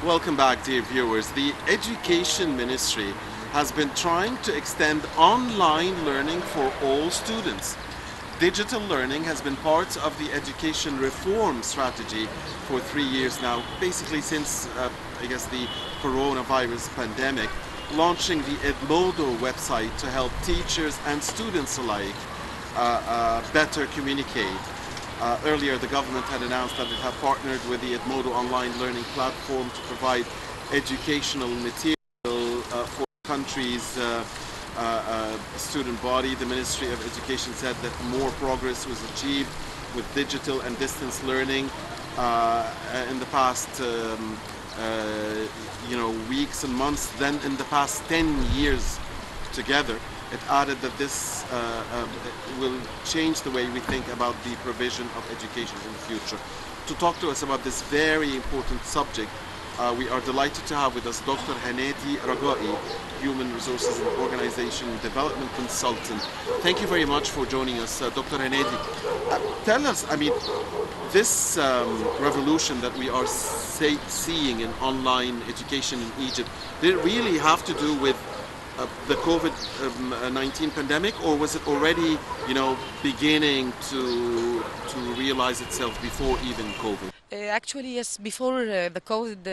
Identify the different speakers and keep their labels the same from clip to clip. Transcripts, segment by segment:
Speaker 1: Welcome back, dear viewers. The Education Ministry has been trying to extend online learning for all students. Digital learning has been part of the education reform strategy for 3 years now, basically since, I guess, the coronavirus pandemic, launching the Edmodo website to help teachers and students alike better communicate. Earlier, the government had announced that it had partnered with the Edmodo online learning platform to provide educational material for the country's student body. The Ministry of Education said that more progress was achieved with digital and distance learning in the past weeks and months than in the past 10 years together. It added that this will change the way we think about the provision of education in the future. To talk to us about this very important subject, we are delighted to have with us Dr. Hanady Ragaii, Human Resources and Organization Development Consultant. Thank you very much for joining us, Dr. Hanady. Tell us, this revolution that we are seeing in online education in Egypt, did it really have to do with the COVID-19 pandemic, or was it already, beginning to realize itself before even COVID?
Speaker 2: Actually, yes, before the COVID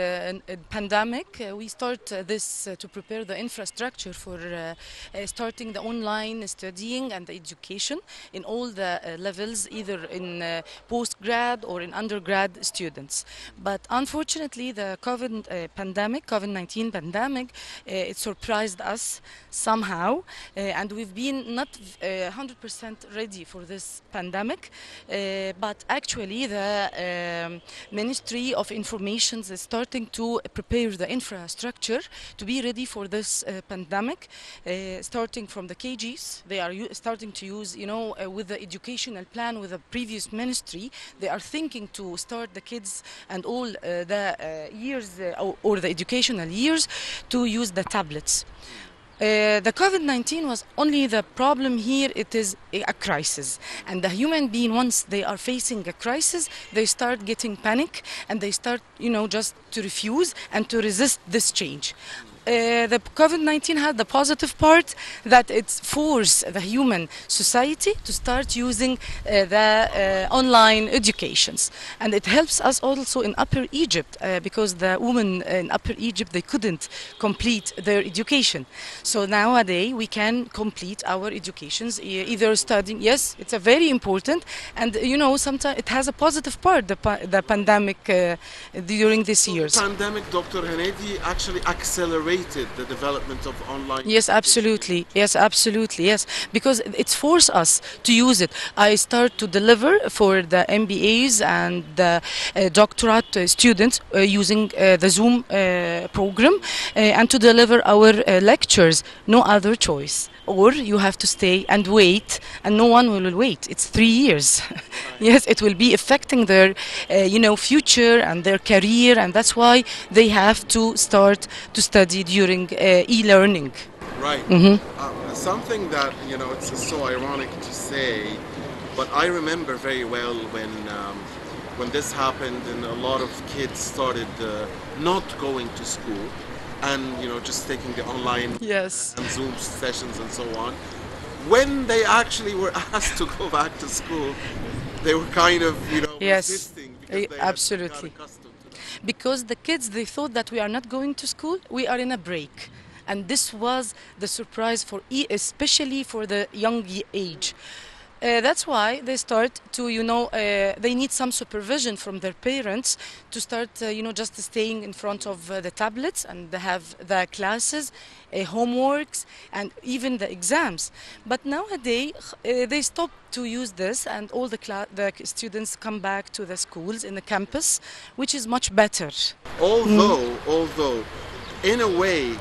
Speaker 2: pandemic, we start this to prepare the infrastructure for starting the online studying and the education in all the levels, either in post-grad or in undergrad students. But unfortunately, the COVID-19 pandemic, it surprised us somehow, and we've been not 100% ready for this pandemic, but actually the Ministry of Information is starting to prepare the infrastructure to be ready for this pandemic, starting from the KGs. They are starting to use, with the educational plan with the previous ministry, they are thinking to start the kids and all the years or the educational years to use the tablets. The COVID-19 was only the problem here. It is a crisis, and the human being, once they are facing a crisis, they start getting panic and they start, just to refuse and to resist this change. The COVID-19 had the positive part that it forced the human society to start using the online educations, and it helps us also in Upper Egypt because the women in Upper Egypt, they couldn't complete their education. So nowadays we can complete our educations either studying. Yes, it's a very important, and sometimes it has a positive part. The pandemic during these years.
Speaker 1: The pandemic, Dr. Hanady, actually accelerated the development of online.
Speaker 2: Yes, absolutely. Yes, absolutely. Yes, because it's forced us to use it. I start to deliver for the MBAs and the doctorate students using the Zoom program and to deliver our lectures. No other choice. Or you have to stay and wait, and no one will wait. It's 3 years. Yes, it will be affecting their, future and their career, and that's why they have to start to study during e-learning.
Speaker 1: Right. Something that, it's so ironic to say, but I remember very well when this happened and a lot of kids started not going to school, and just taking the online
Speaker 2: yes.
Speaker 1: and Zoom sessions and so on. When they actually were asked to go back to school, they were kind of
Speaker 2: yes.
Speaker 1: resisting because they
Speaker 2: absolutely
Speaker 1: had got accustomed to it.
Speaker 2: Because the kids, they thought that we are not going to school, we are in a break, and this was the surprise for especially for the young age. That's why they start to, they need some supervision from their parents to start, just staying in front of the tablets, and they have the classes, homeworks, and even the exams. But nowadays, they stop to use this, and all the students come back to the schools in the campus, which is much better.
Speaker 1: Although, in a way,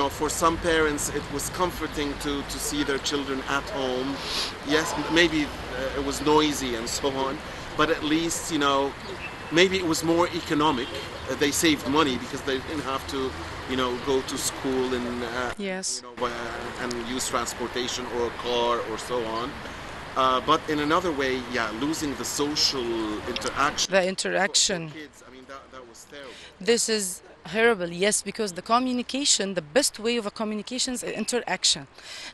Speaker 1: for some parents it was comforting to see their children at home. Yes, maybe it was noisy and so on, but at least, maybe it was more economic. They saved money because they didn't have to, go to school and,
Speaker 2: yes.
Speaker 1: And use transportation or a car or so on. But in another way, losing the social interaction.
Speaker 2: The interaction.
Speaker 1: For kids, that was terrible.
Speaker 2: This is Horrible, yes, because the communication, the best way of a communication is interaction.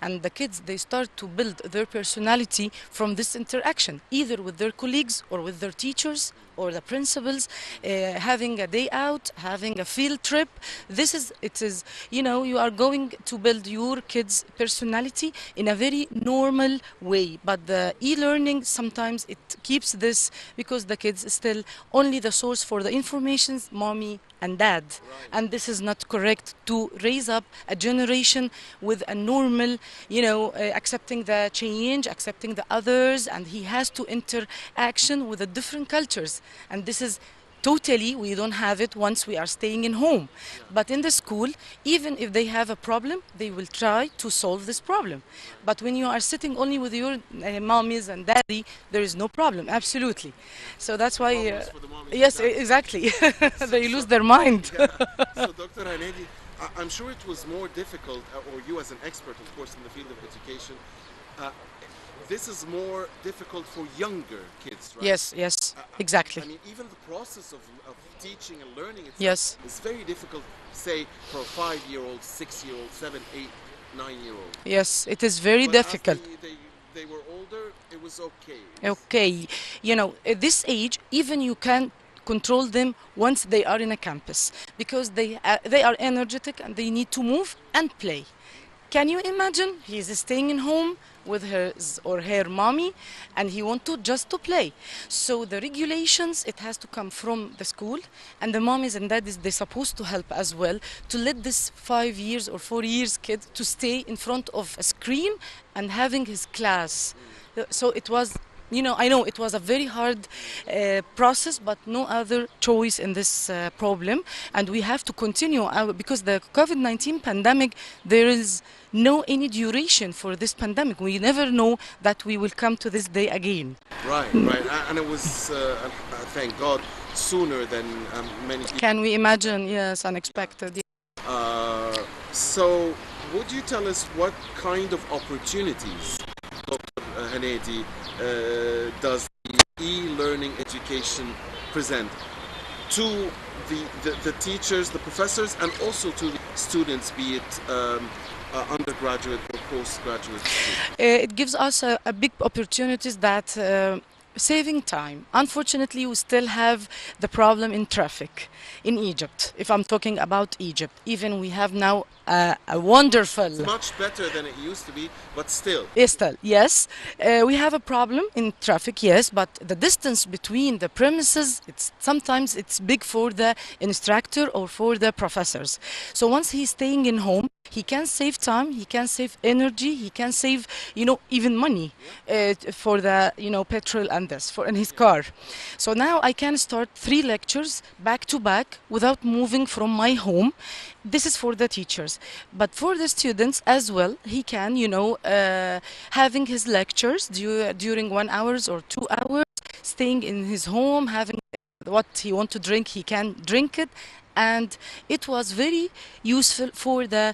Speaker 2: And the kids, they start to build their personality from this interaction, either with their colleagues or with their teachers or the principals, having a day out, having a field trip. It is, you are going to build your kids' personality in a very normal way. But the e-learning, sometimes it keeps this because the kids still only the source for the informations, mommy and dad. And this is not correct to raise up a generation with a normal, accepting the change, accepting the others, and he has to interaction with the different cultures. And this is totally, we don't have it once we are staying in home. But in the school, even if they have a problem, they will try to solve this problem. But when you are sitting only with your mommies and daddy, there is no problem, absolutely. So that's why,
Speaker 1: Problems for the mommies and
Speaker 2: yes,
Speaker 1: daddies.
Speaker 2: exactly. They lose their mind.
Speaker 1: Yeah. So, Dr. Hanady, I'm sure it was more difficult, or you as an expert, of course, in the field of education, this is more difficult for younger kids, right?
Speaker 2: Yes, exactly.
Speaker 1: I mean, even the process of teaching and learning itself
Speaker 2: Yes.
Speaker 1: is very difficult, say, for a 5-year-old, 6-year-old, 7, 8, 9-year-old.
Speaker 2: Yes, it is very
Speaker 1: But as
Speaker 2: difficult.
Speaker 1: they were older, it was okay.
Speaker 2: Okay, at this age, even you can control them once they are in a campus because they are energetic and they need to move and play. Can you imagine? He's staying in home with his or her mommy and he want to just to play. So the regulations, it has to come from the school, and the mommies and daddies, they're supposed to help as well to let this 5 years or 4 years kid to stay in front of a screen and having his class. So it was, I know it was a very hard process, but no other choice in this problem. And we have to continue because the COVID-19 pandemic, there is no any duration for this pandemic. We never know that we will come to this day again.
Speaker 1: Right. And it was, thank God, sooner than many people.
Speaker 2: Can we imagine? Yes, unexpected.
Speaker 1: So, would you tell us what kind of opportunities, Dr. Hanady, does the e-learning education present to the teachers, the professors, and also to the students, be it undergraduate or postgraduate students?
Speaker 2: It gives us a big opportunities that saving time. Unfortunately, we still have the problem in traffic in Egypt. If I'm talking about Egypt, even we have now a wonderful.
Speaker 1: It's much better than it used to be, but still.
Speaker 2: Still, yes, we have a problem in traffic, yes, but the distance between the premises, sometimes it's big for the instructor or for the professors. So once he's staying in home, he can save time, he can save energy, he can save, even money for the, petrol and this in his car. So now I can start 3 lectures back to back without moving from my home. This is for the teachers, but for the students as well, he can, having his lectures during 1 hour or 2 hours, staying in his home, having what he want to drink, he can drink it. And it was very useful for the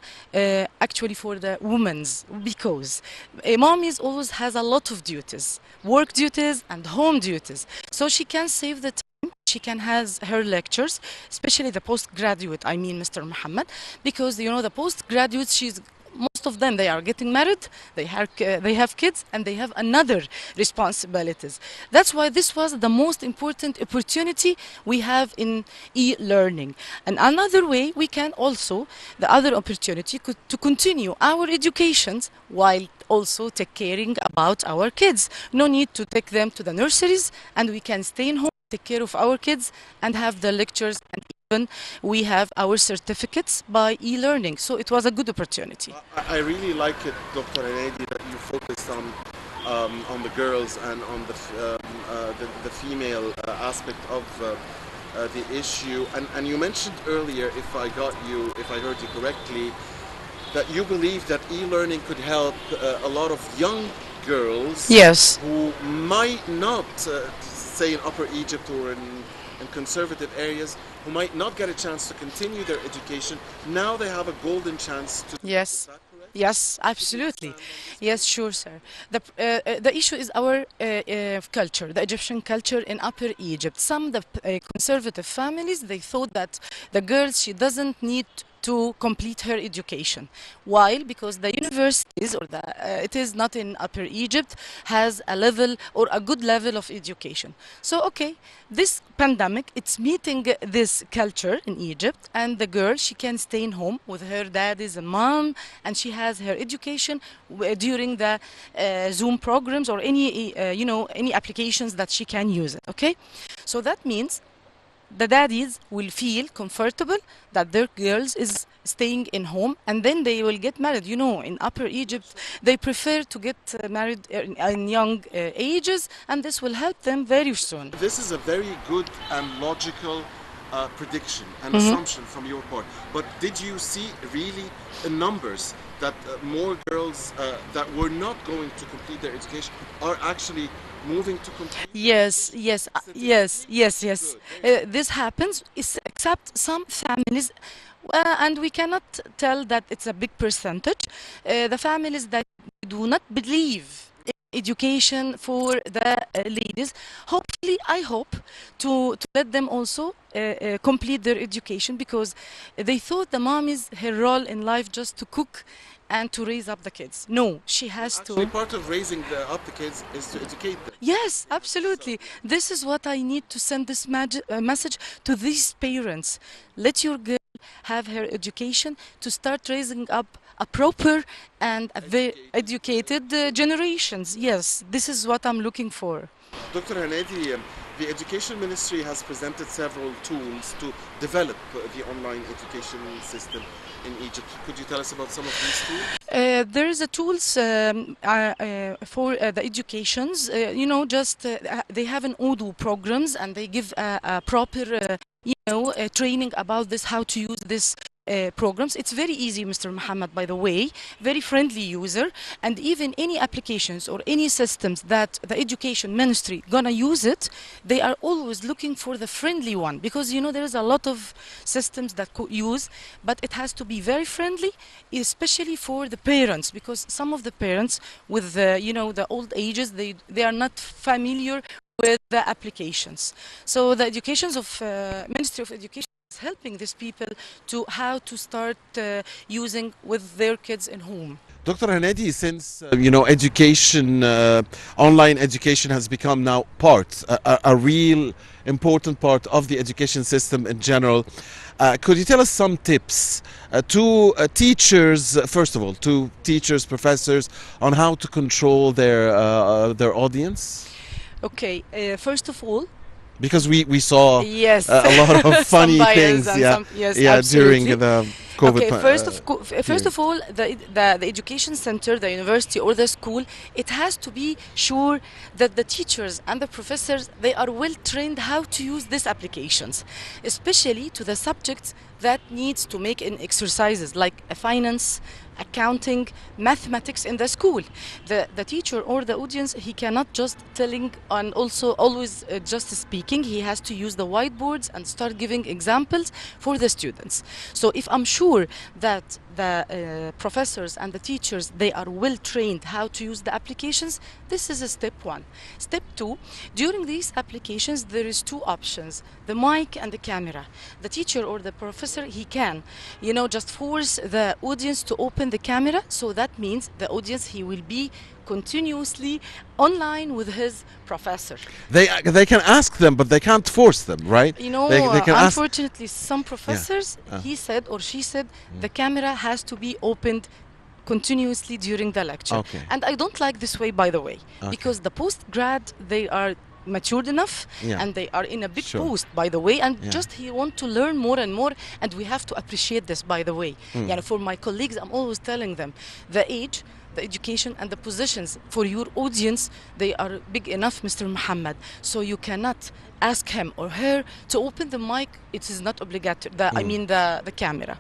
Speaker 2: actually for the women's, because a mom always has a lot of duties, work duties and home duties, so she can save the time. She can has her lectures, especially the postgraduate, I mean Mr. Muhammad, because the postgraduates, most of them, they are getting married, they have kids, and they have another responsibilities. That's why this was the most important opportunity we have in e-learning. And another way we can also, the other opportunity to continue our educations while also take caring about our kids. No need to take them to the nurseries, and we can stay in home, take care of our kids, and have the lectures, and even we have our certificates by e-learning. So it was a good opportunity.
Speaker 1: I really like it, Dr. Hanady, that you focused on the girls and on the female aspect of the issue. And you mentioned earlier, if I heard you correctly, that you believe that e-learning could help a lot of young girls,
Speaker 2: Yes.
Speaker 1: who might not, say in Upper Egypt or in conservative areas, who might not get a chance to continue their education. Now they have a golden chance to.
Speaker 2: Yes.
Speaker 1: Is that correct?
Speaker 2: Yes, absolutely. Yes, sure, sir. The issue is our culture, the Egyptian culture in Upper Egypt. Some the conservative families they thought that the girl she doesn't need to complete her education. Why? Because the universities or the it is not in Upper Egypt has a level or a good level of education. So okay, this pandemic it's meeting this culture in Egypt, and the girl she can stay in home with her daddies and mom, and she has her education during the Zoom programs or any any applications that she can use it. Okay, so that means the daddies will feel comfortable that their girls is staying in home, and then they will get married. You know, in Upper Egypt they prefer to get married in young ages, and this will help them very soon.
Speaker 1: This is a very good and logical prediction and assumption from your part. But did you see really in numbers that more girls that were not going to complete their education are actually moving to complete?
Speaker 2: Yes, yes, yes. This happens, except some families, and we cannot tell that it's a big percentage. The families that do not believe in education for the ladies, hopefully, I hope to let them also complete their education, because they thought the mom is her role in life just to cook and to raise up the kids. No, she has
Speaker 1: Actually,
Speaker 2: to.
Speaker 1: part of raising up the kids is to educate them.
Speaker 2: Yes, absolutely. This is what I need to send this message to these parents. Let your girl have her education to start raising up a proper and a very educated generations. Yes, this is what I'm looking for.
Speaker 1: Dr. Hanady, the Education Ministry has presented several tools to develop the online education system in Egypt. Could you tell us about some of these tools?
Speaker 2: There is a tools for the educations. Just they have an Urdu programs, and they give a proper, training about this, how to use this programs. It's very easy, Mr. Muhammad, by the way, very friendly user, and even any applications or any systems that the education ministry gonna use it, they are always looking for the friendly one, because there is a lot of systems that could use, but it has to be very friendly, especially for the parents, because some of the parents with the old ages, they are not familiar with the applications. So the educations of Ministry of Education is helping these people to how to start using with their kids in home.
Speaker 1: Dr. Hanady, since education, online education has become now a real important part of the education system in general, could you tell us some tips to teachers, first of all, to teachers, professors, on how to control their audience?
Speaker 2: Okay, first of all,
Speaker 1: because we saw
Speaker 2: yes,
Speaker 1: a lot of funny things,
Speaker 2: yes,
Speaker 1: during the COVID.
Speaker 2: Okay, first of all, the education center, the university or the school, it has to be sure that the teachers and the professors, they are well trained how to use these applications, especially to the subjects that needs to make in exercises like finance, accounting, mathematics in the school. The teacher or the audience, he cannot just telling and also always just speaking. He has to use the whiteboards and start giving examples for the students. So if I'm sure that the professors and the teachers, they are well trained how to use the applications, this is a step one. Step two, during these applications there is two options, the mic and the camera. The teacher or the professor, he can just force the audience to open the camera, so that means the audience, he will be continuously online with his professor.
Speaker 1: They can ask them, but they can't force them, right? They can
Speaker 2: unfortunately some professors, he said or she said, the camera has to be opened continuously during the lecture.
Speaker 1: Okay.
Speaker 2: And I don't like this way, by the way, because the post-grad, they are matured enough, and they are in a big post, by the way, and just he want to learn more and more, and we have to appreciate this, by the way. For my colleagues, I'm always telling them the age, the education and the positions for your audience, they are big enough, Mr. Muhammad. So you cannot ask him or her to open the mic. It is not obligatory. I mean the camera.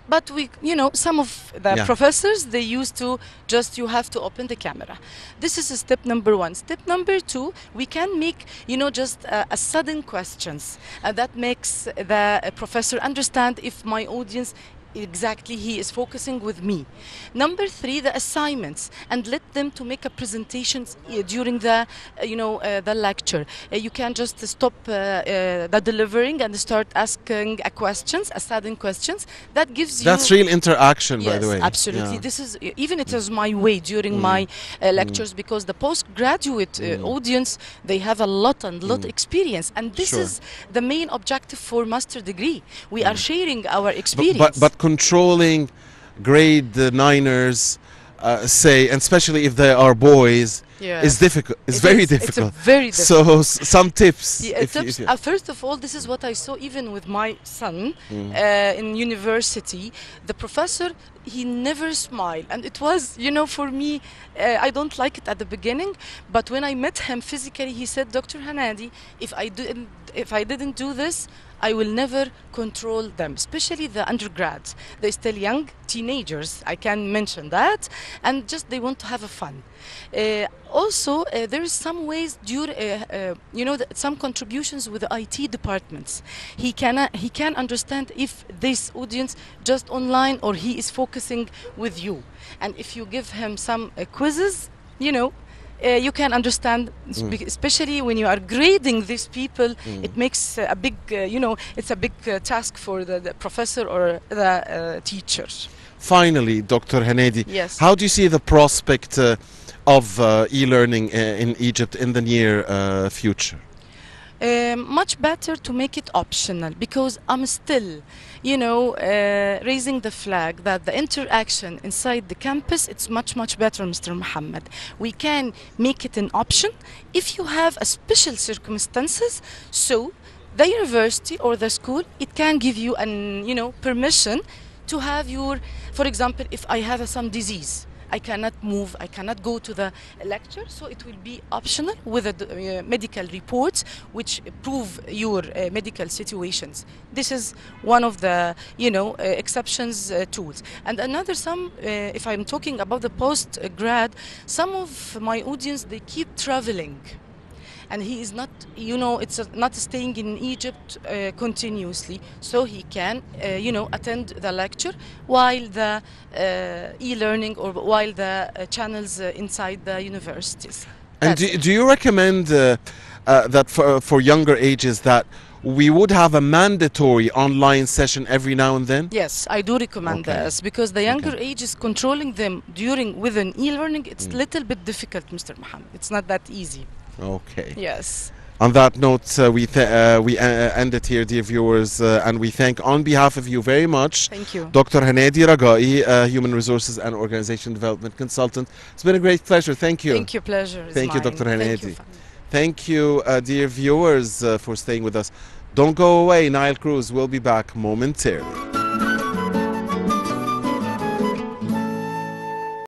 Speaker 2: But we, some of the professors, they used to just, you have to open the camera. This is step number one. Step number two, we can make, just a sudden questions that makes the professor understand if my audience Exactly, he is focusing with me. Number three, the assignments, and let them to make a presentations during the, the lecture. You can just stop the delivering and start asking questions, asking questions. That gives you.
Speaker 1: That's real interaction, by the
Speaker 2: Yes,
Speaker 1: way.
Speaker 2: absolutely.
Speaker 1: Yeah.
Speaker 2: This is even it is my way during my lectures, because the postgraduate audience, they have a lot experience, and this
Speaker 1: Sure.
Speaker 2: is the main objective for master degree. We are sharing our experience.
Speaker 1: But controlling grade niners, say, and especially if they are boys, is difficult. It's very difficult.
Speaker 2: It's very difficult.
Speaker 1: So some tips.
Speaker 2: Yeah, tips. First of all, this is what I saw even with my son in university. The professor, he never smiled, and it was, for me, I don't like it at the beginning. But when I met him physically, he said, "Dr. Hanady, if I didn't do this, I will never control them, especially the undergrads. They're still young, teenagers, I can mention that, and just they want to have a fun." Also, there is some ways, some contributions with the IT departments. He can understand if this audience just online or he is focusing with you. And if you give him some quizzes, you can understand, especially when you are grading these people, it makes a big, it's a big task for the professor or the teacher.
Speaker 1: Finally, Dr. Hanady,
Speaker 2: yes.
Speaker 1: How do you see the prospect of e-learning in Egypt in the near future?
Speaker 2: Much better to make it optional, because I'm still, raising the flag that the interaction inside the campus, it's much better, Mr. Muhammad. We can make it an option if you have a special circumstances. So the university or the school, it can give you an, permission to have your, for example, if I have some disease, I cannot move, I cannot go to the lecture, so it will be optional with the medical reports which prove your medical situations. This is one of the, exceptions tools. And another if I'm talking about the post-grad, some of my audience, they keep traveling. And he is not, it's not staying in Egypt continuously, so he can, attend the lecture while the e-learning or while the channels inside the universities.
Speaker 1: And do you recommend that for younger ages that we would have a mandatory online session every now and then?
Speaker 2: Yes, I do recommend this, because the younger ages, controlling them with an e-learning, it's a little bit difficult, Mr. Mohammed. It's not that easy.
Speaker 1: Okay.
Speaker 2: Yes.
Speaker 1: On that note, we end it here, dear viewers, and we thank, on behalf of you very much,
Speaker 2: thank you,
Speaker 1: Dr. Hanady Ragaii, Human Resources and Organization Development Consultant. It's been a great pleasure. Thank you.
Speaker 2: Thank you, pleasure.
Speaker 1: Thank you, Dr. Hanady. Thank you, dear viewers, for staying with us. Don't go away. Nile Cruise will be back momentarily.